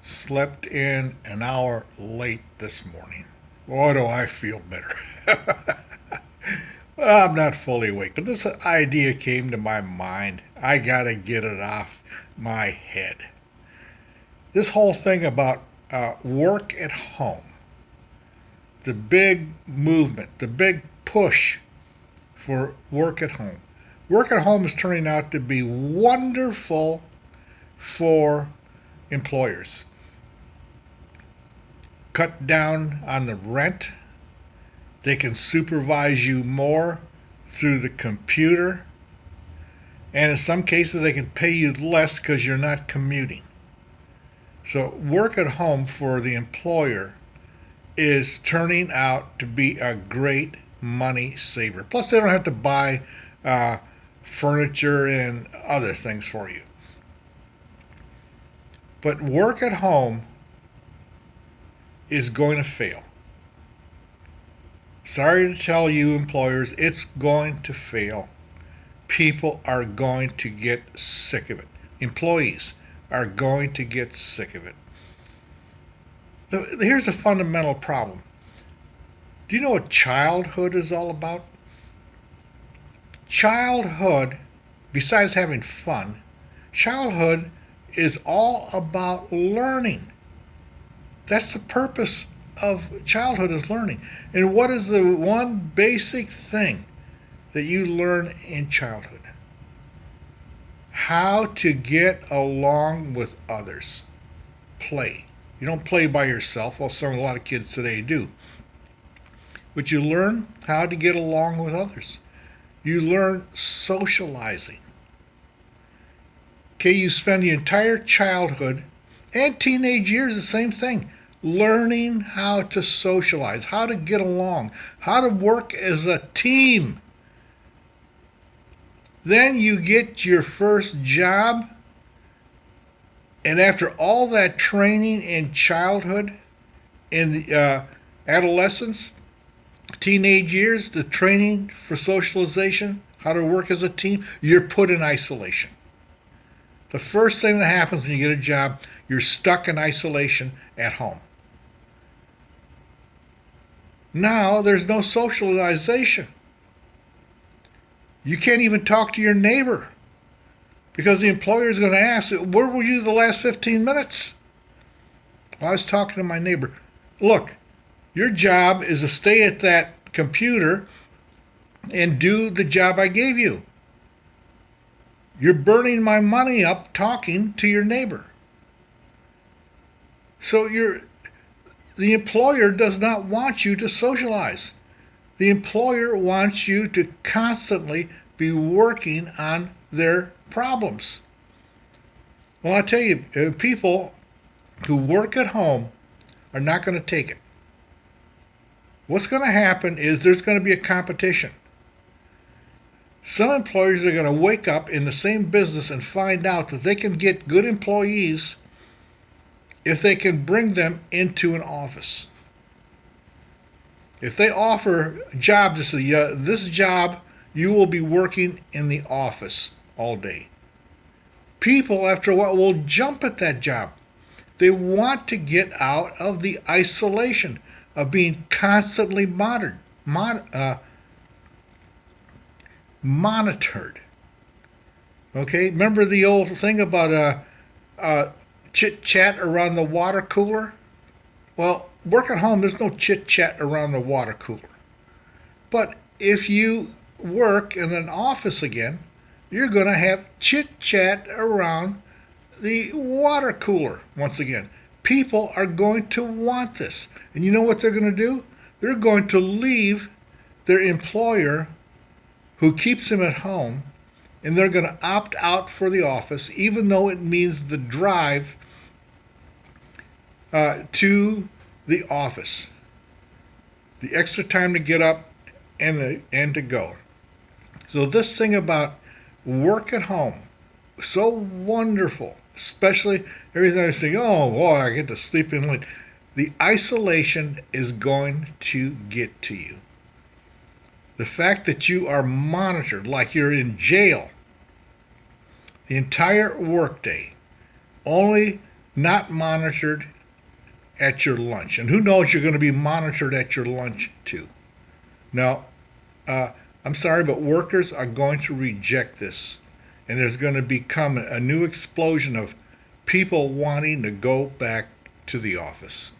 Slept in an hour late this morning. Boy, do I feel better. Well, I'm not fully awake, but this idea came to my mind. I gotta get it off my head. This whole thing about work at home, the big movement, the big push for work at home. Work at home is turning out to be wonderful for employers. Cut down on the rent. They can supervise you more through the computer. And in some cases, they can pay you less because you're not commuting. So, work at home for the employer is turning out to be a great money saver. Plus, they don't have to buy furniture and other things for you. But work at home is going to fail. Sorry to tell you, employers, it's going to fail. People are going to get sick of it. Employees are going to get sick of it. Here's a fundamental problem. Do you know what childhood is all about? Childhood, besides having fun, childhood is all about learning. That's the purpose of childhood, is learning. And what is the one basic thing that you learn in childhood? How to get along with others. Play. You don't play by yourself, well, a lot of kids today do. But you learn how to get along with others. You learn socializing. Okay, you spend the entire childhood and teenage years the same thing. Learning how to socialize, how to get along, how to work as a team. Then you get your first job, and after all that training in childhood, in adolescence, teenage years, the training for socialization, how to work as a team, you're put in isolation. The first thing that happens when you get a job, you're stuck in isolation at home. Now there's no socialization. You can't even talk to your neighbor because the employer is going to ask, where were you the last 15 minutes? Well, I was talking to my neighbor. Look, your job is to stay at that computer and do the job I gave you. You're burning my money up talking to your neighbor. So the employer does not want you to socialize. The employer wants you to constantly be working on their problems. Well, I tell you, people who work at home are not going to take it. What's going to happen is there's going to be a competition. Some employers are going to wake up in the same business and find out that they can get good employees if they can bring them into an office. If they offer jobs, to say, this job, you will be working in the office all day. People, after a while, will jump at that job. They want to get out of the isolation of being constantly monitored. Okay, remember the old thing about chit chat around the water cooler? Well, work at home, there's no chit chat around the water cooler. But if you work in an office again, you're going to have chit chat around the water cooler once again. People are going to want this. And you know what they're going to do? They're going to leave their employer who keeps them at home, and they're going to opt out for the office, even though it means the drive to the office. The extra time to get up and to go. So this thing about work at home, so wonderful, especially everything I say, oh boy, I get to sleep in late. The isolation is going to get to you. The fact that you are monitored like you're in jail the entire workday, only not monitored at your lunch. And who knows, you're going to be monitored at your lunch too. Now, I'm sorry, but workers are going to reject this. And there's going to become a new explosion of people wanting to go back to the office.